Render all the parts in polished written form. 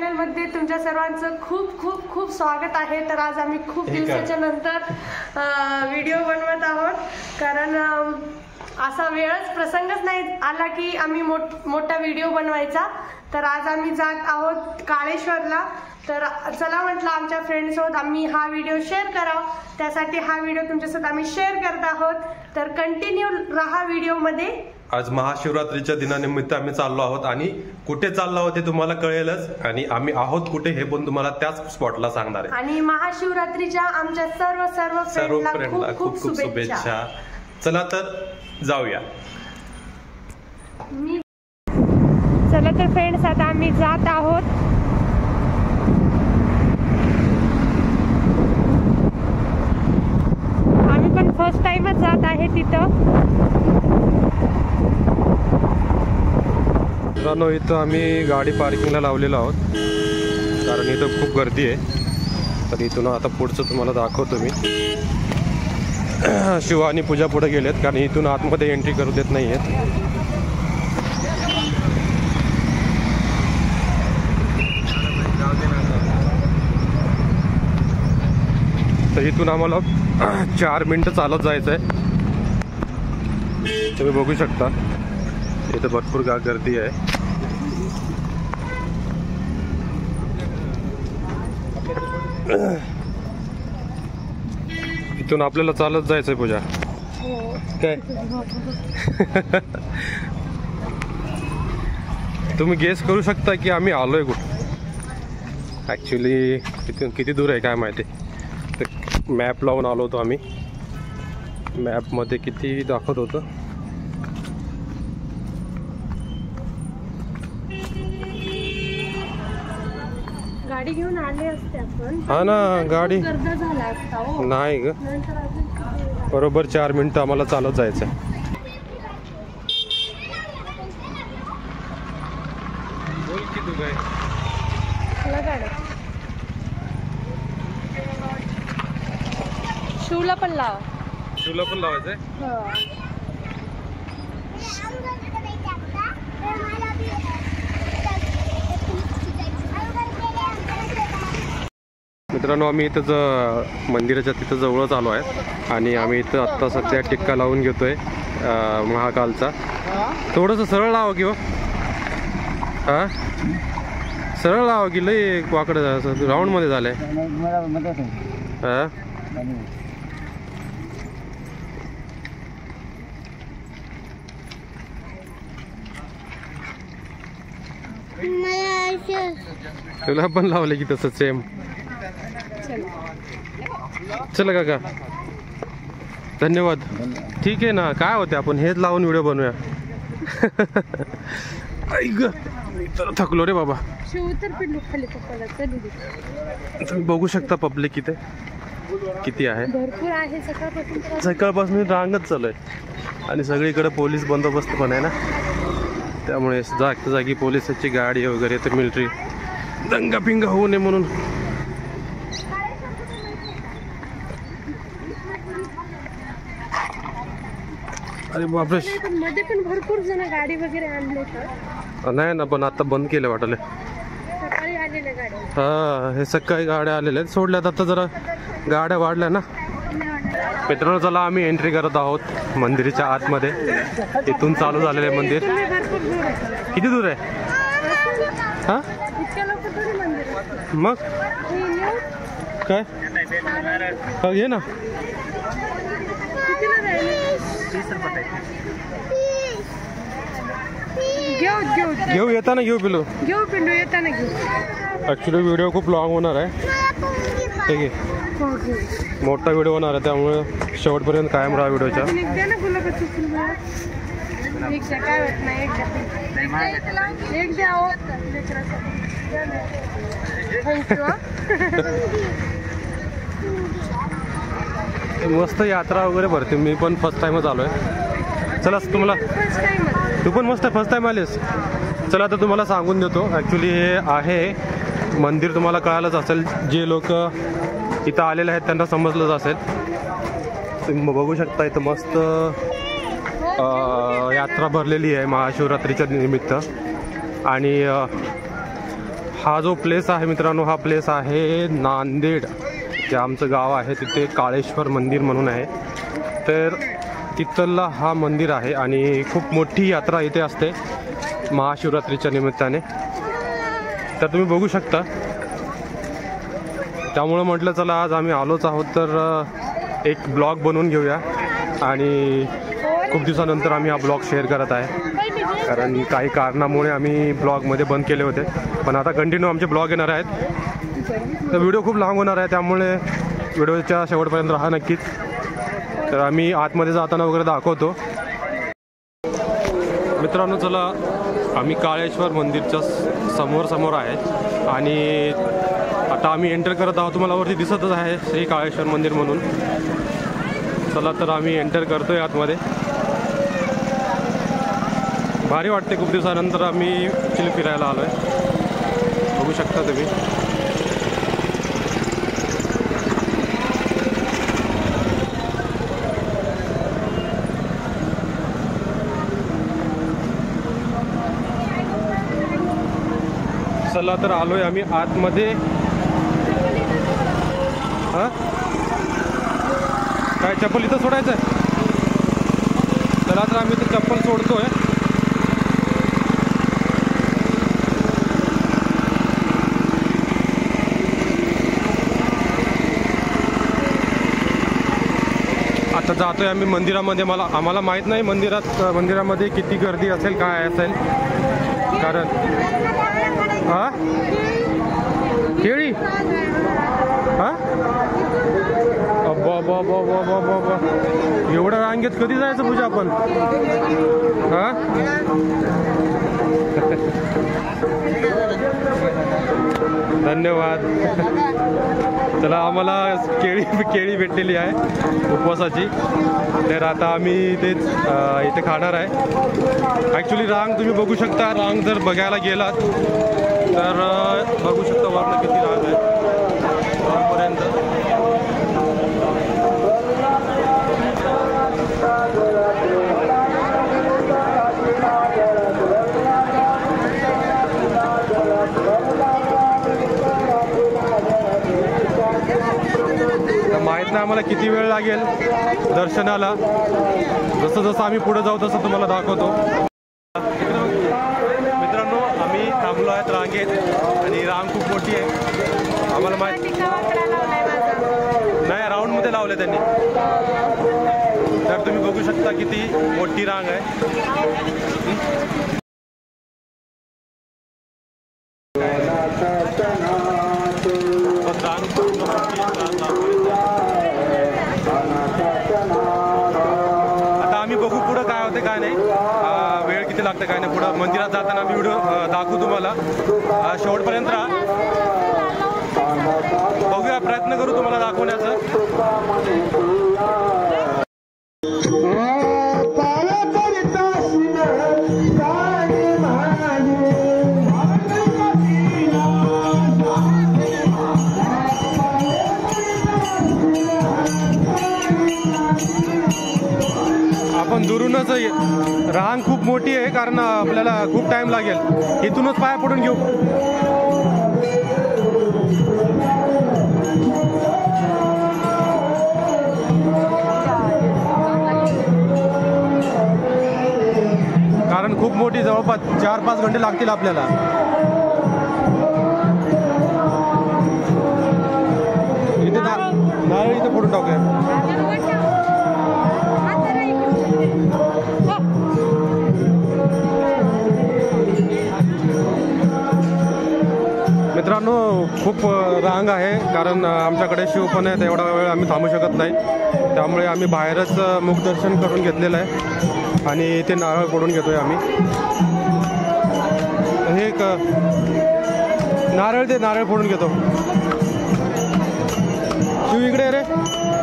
Channel मध्ये तुमच्या सर्वांचं खूप खूप खूप स्वागत आहे। तर आज आम्ही खूप दिवसाच्या नंतर व्हिडिओ बनवत आहोत, कारण असा वेळच प्रसंगच नाही आला की आम्ही मोठा व्हिडिओ बनवायचा। तर आज आम्ही जात आहोत काळेश्वरला। तर चला म्हटलं आमच्या फ्रेंड्स सोबत आम्ही हा व्हिडिओ शेअर करावा, त्यासाठी हा व्हिडिओ तुमच्यासोबत आम्ही शेअर करत आहोत। तर कंटिन्यू रहा व्हिडिओ मध्ये। आज महाशिवरात्रीच्या दिनानिमित्त आम्ही चाललो आहोत आणि कुठे चाललो आहोत ते तुम्हाला कळेलच, आणि आम्ही आहोत कुठे हे पण तुम्हाला त्याच स्पॉटला सांगणार आहे। आणि महाशिवरात्रीच्या आमच्या सर्व फ्रेंडला खूप खूप शुभेच्छा। चला तर जाऊया। चला तर फ्रेंड्स आता आम्ही जात आहोत। आम्ही पण फर्स्ट टाइमच जात आहे तिथं। मित्रांनो, इथं आम्ही गाडी पार्किंगला लावलेलो आहोत, कारण इथं खूप गर्दी आहे। तर इथून आता पुढचं तुम्हाला दाखवतो मी। शिव आणि पूजा पुढे गेलेत, कारण इथून आतमध्ये एंट्री करू देत नाही आहेत। तर इथून आम्हाला 4 मिनिटं चालत जायचं आहे। तुम्ही बघू शकता इथं भरपूर गर्दी आहे। इथून आपल्याला चालत जायचंय पूजा, काय? तुम्ही गेस करू शकता की आम्ही आलोय कुठं। ऍक्च्युली किती दूर आहे काय माहिती। तर मॅप लावून आलो होतो आम्ही, मॅप मध्ये किती दाखवत होतं। गाडी घेऊन आले असते आपण, हा ना, गाडी गर्दा झाला असता हो। नाही ग, बरोबर 4 मिनिटं आम्हाला चालत जायचं आहे। बोल की तू काय? शिवला पण लाव, शिवला पण लावायचंय। मित्रांनो, आम्ही इथं मंदिराच्या तिथं जवळच आलो आहे, आणि आम्ही इथं आत्ता सध्या टिक्का लावून घेतोय महाकालचा। थोडंसं सरळ लावा की हो, हा सरळ लावा की, लई वाकडं राऊंड मध्ये झालंय। हा तुला पण लावले की तसं सेम। चला काका, धन्यवाद। ठीक आहे ना, काय होते, आपण हेच लावून व्हिडिओ बनवूया। ऐक तर थकलो रे बाबा। तुम्ही बघू शकता पब्लिक इथे किती आहे, भरपूर आहे। सकाळपासून रांगच चालू आहे, आणि सगळीकडे पोलीस बंदोबस्त पण आहे ना, त्यामुळे जागी पोलिसाची गाडी वगैरे, तर मिलिटरी दंगा पिंगा होऊ नये म्हणून। अरे बापरे, मध्ये पण भरपूर जण गाडी वगैरे आणले तर नाही ना, पण आता बंद केलं वाटले। सकाळी आलेल्या गाड्या, हा हे सकाळी गाड्या आलेल्या आहेत, सोडल्यात आता जरा गाड्या वाढल्या ना। मित्रांनो, चला आम्ही एंट्री करत आहोत मंदिराच्या आतमध्ये। इथून चालू झालेलं आहे मंदिर। किती दूर आहे? हा मग काय, हा घे ना। घेऊ येताना, घेऊ पिलो येताना घेऊ। ऍक्च्युली व्हिडिओ खूप लॉंग होणार आहे, ठीक आहे, मोठा व्हिडिओ होणार आहे, त्यामुळे शेवटपर्यंत कायम राहा व्हिडिओच्या। मस्त यात्रा वगैरे भरते, मी पण फर्स्ट टाइमच आलोय। चला तुम्हाला, तू पण मस्त फर्स्ट टाइम आलीस। चला आता तुम्हाला सांगून देतो, ऍक्च्युली हे आहे मंदिर, तुम्हाला कळालंच असेल, जे लोक इथं आलेले आहेत त्यांना समजलंच असेल। तुम्ही बघू शकता इथं मस्त यात्रा भरलेली आहे महाशिवरात्रीच्या निमित्त, आणि हा जो प्लेस आहे मित्रांनो, हा प्लेस आहे नांदेड, जे आमचं गाव आहे तिथे काळेश्वर मंदिर म्हणून आहे. तर तिथला हा मंदिर आहे आणि खूप मोठी यात्रा इथे असते महाशिवरात्रीच्या निमित्ताने. तर तुम्ही बघू शकता. त्यामुळं म्हटलं चला आज आम्ही आलोच आहोत तर एक ब्लॉग बनवून घेऊया. आणि खूप दिवसानंतर आम्ही हा ब्लॉग शेअर करत आहे, कारण काही कारणामुळे आम्ही ब्लॉगमध्ये बंद केले होते. पण आता कंटिन्यू आमचे ब्लॉग येणार आहेत. तर व्हिडिओ खूप लांब होणार आहे, त्यामुळे व्हिडिओच्या शेवटपर्यंत राहा नक्कीच. तर आम्ही आतमध्ये जाताना वगैरे दाखवतो. मित्रांनो चला, आम्ही काळेश्वर मंदिरच्या समोर आहे आणि आता आम्ही एंटर करत आहोत. तुम्हाला वरती दिसतच आहे श्री काळेश्वर मंदिर म्हणून. चला तर आम्ही एंटर करतोय आतमध्ये. भारी वाटते, खूप दिवसानंतर आम्ही ॲक्च्युली फिरायला आलो आहे. बघू शकता तुम्ही. चला तर आलोय आम्ही आतमध्ये. हां काय चप्पल इथं सोडायचं आहे? चला तर आम्ही इथं चप्पल सोडतोय. आता जातोय आम्ही मंदिरामध्ये. आम्हाला माहीत नाही मंदिरामध्ये किती गर्दी असेल, काय असेल, कारण हा केळी हा बाबा एवढ्या रांगेत कधी जायचं पूजा आपण? हा धन्यवाद. चला आम्हाला केळी भेटलेली आहे उपवासाची. तर आता आम्ही तेच इथे खाणार आहे. ॲक्च्युली रांग तुम्ही बघू शकता. रांग जर बघायला गेलात तर बघू शकता वरनं किती रांग आहे वरपर्यंत. माहीत नाही आम्हाला किती वेळ लागेल दर्शनाला. जसं जसं आम्ही पुढे जाऊ तसं तुम्हाला दाखवतो. मित्रांनो आम्ही थांबलो आहेत रांगेत आणि रांग खूप मोठी आहे. आम्हाला माहीत नाही, राऊंडमध्ये लावले त्यांनी. तर तुम्ही बघू शकता किती मोठी रांग आहे. आता आम्ही बघू पुढं काय होते काय नाही, वेळ किती लागते काय नाही. पुढं मंदिरात जाताना आम्ही व्हिडिओ दाखवू तुम्हाला. शेवटपर्यंत राहा, बघूया, प्रयत्न करू तुम्हाला दाखवण्याचा. आपण दुरूनच, रांग खूप मोठी आहे कारण आपल्याला खूप टाइम लागेल. इथूनच पाया पडून घेऊ. कारण खूप मोठी, जवळपास 4-5 घंटे लागतील आपल्याला. इथे नारळ इथे फोडून टाकूया. मित्रांनो खूप रांग आहे कारण आमच्याकडे शिव पण आहे. एवढा वेळ आम्ही थांबू शकत नाही, त्यामुळे आम्ही बाहेरच मुखदर्शन करून घेतलेलं आहे आणि ते नारळ फोडून घेतोय आम्ही. हे एक नारळ फोडून घेतो. शिव इकडे रे,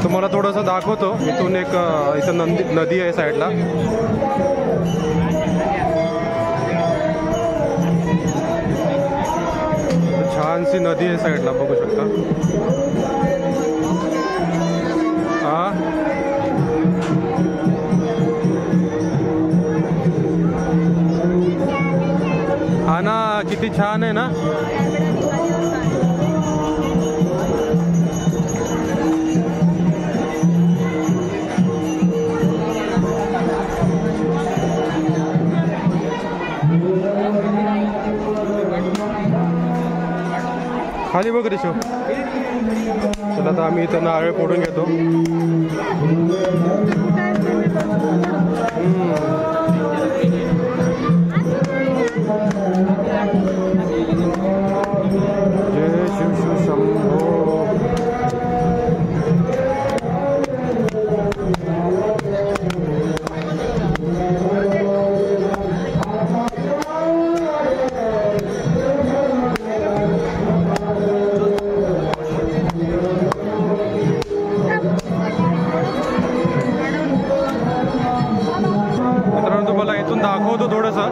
तुम्हाला थोडंसं दाखवतो. इथून एक इथं नदी आहे साईडला. छानशी नदी आहे साईडला, बघू शकता. हा ना, किती छान आहे ना. खाली बघ रे शिव. चला आता आम्ही इथं नारळ फोडून घेतो. जय शिव शिव शंभो. मित्रांनो तुम्हाला इथून दाखवतो थोडंसं.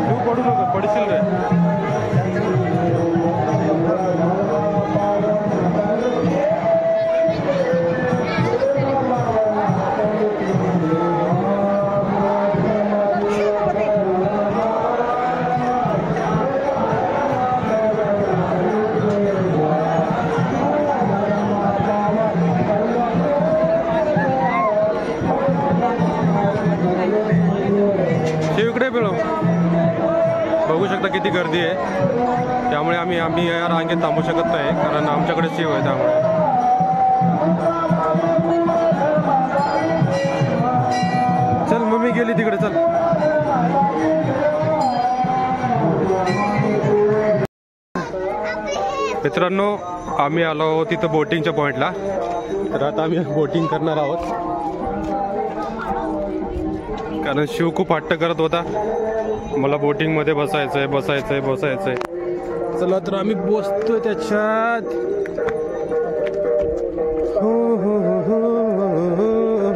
तू पडू नको, पडशील रे. शिवकडे पिळो. बघू शकता किती गर्दी आहे. त्यामुळे आम्ही या रांगेत थांबू शकत नाही कारण आमच्याकडे शिव आहे. त्यामुळे चल मम्मी गेली तिकडे. चल मित्रांनो आम्ही आलो आहोत तिथं बोटिंगच्या पॉइंटला. तर आता आम्ही बोटिंग करणार आहोत कारण शिव खूप हट्ट करत होता मला बोटिंग मध्ये बसायचंय बसायचंय बसायचंय. चला तर आम्ही बसतोय त्याच्यात. हो हो हो हो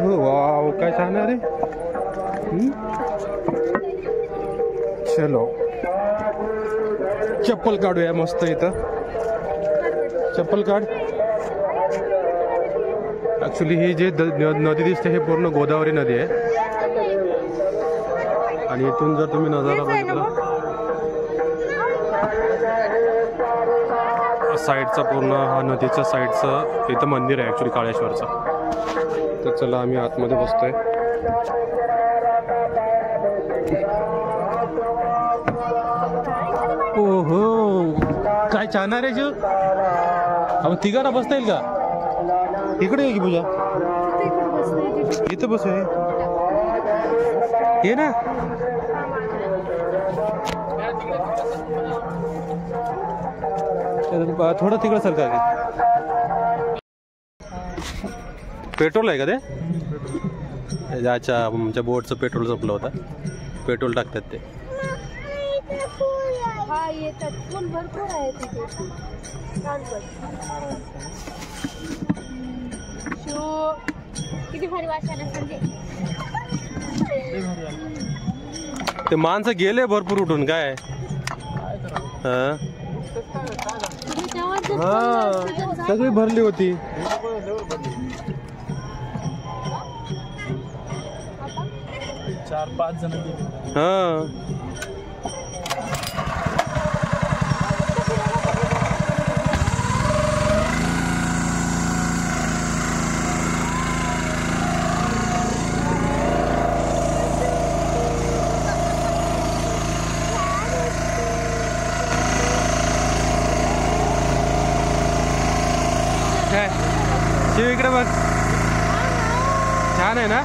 हो. वाव काय छान आहे रे. चलो चप्पल काढूया मस्त. इथं चप्पल काढ. ऍक्च्युली ही जे नदी दिसते हे पूर्ण गोदावरी नदी आहे. आणि इथून जर तुम्ही नजारा बघितला साईडचा पूर्ण हा नदीच्या साईडचं इथं मंदिर आहे ऍक्च्युली काळेश्वरचं. तर चला आम्ही आतमध्ये बसतोय. ओहो काय छान आहे रे शिव. आपण तिघांना बसता येईल का? इकडे आहे की पूजा. इथं बस आहे ये ना. थोडं तिकडं सरका. पेट्रोल आहे का ते? अच्छा आमच्या बोटचं पेट्रोल संपलं होतं. पेट्रोल टाकतात ते. ते माणसं गेले भरपूर उठून काय. हा सगळी भरली होती. चार पाच जण. हा शिव इकडे बघ. छान आहे ना.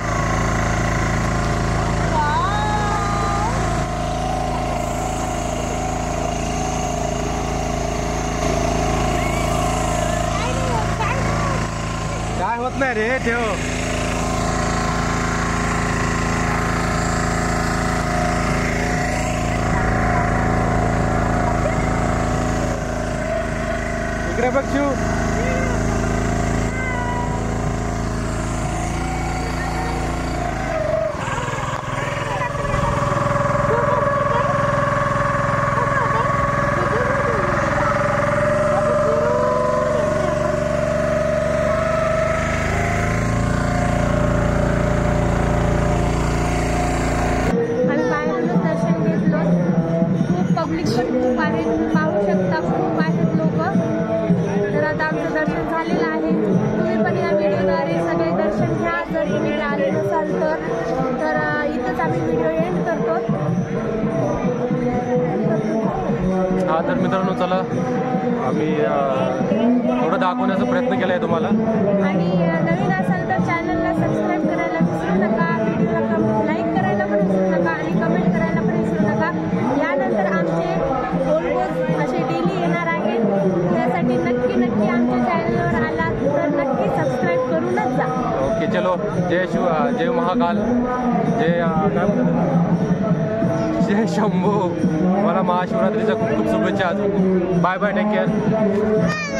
काय होत नाही रे ठेव. इकडे बघ शिव. पब्लिक पण खूप आहे. पाहू शकता खूप आहेत लोक. तर आता वेळ आले नसाल तर इथंच आम्ही व्हिडिओ एंड करतो. हा तर मित्रांनो चला आम्ही थोडं दाखवण्याचा प्रयत्न केला आहे तुम्हाला. आणि नवीन असाल तर चॅनलला सबस्क्राईब करायला विसरू नका, व्हिडिओला लाईक करायला पण विसरू नका आणि कमेंट करायला पण विसरू नका. यानंतर आमचे गोल्ड असे डेली येणार आहेत, त्यासाठी नक्की आमच्या चॅनलवर आलात तर नक्की सबस्क्राईब करूनच जा. ओके चलो जय महाकाल, जय शंभू. मला महाशिवरात्रीच्या खूप खूप शुभेच्छा. Bye bye, take care.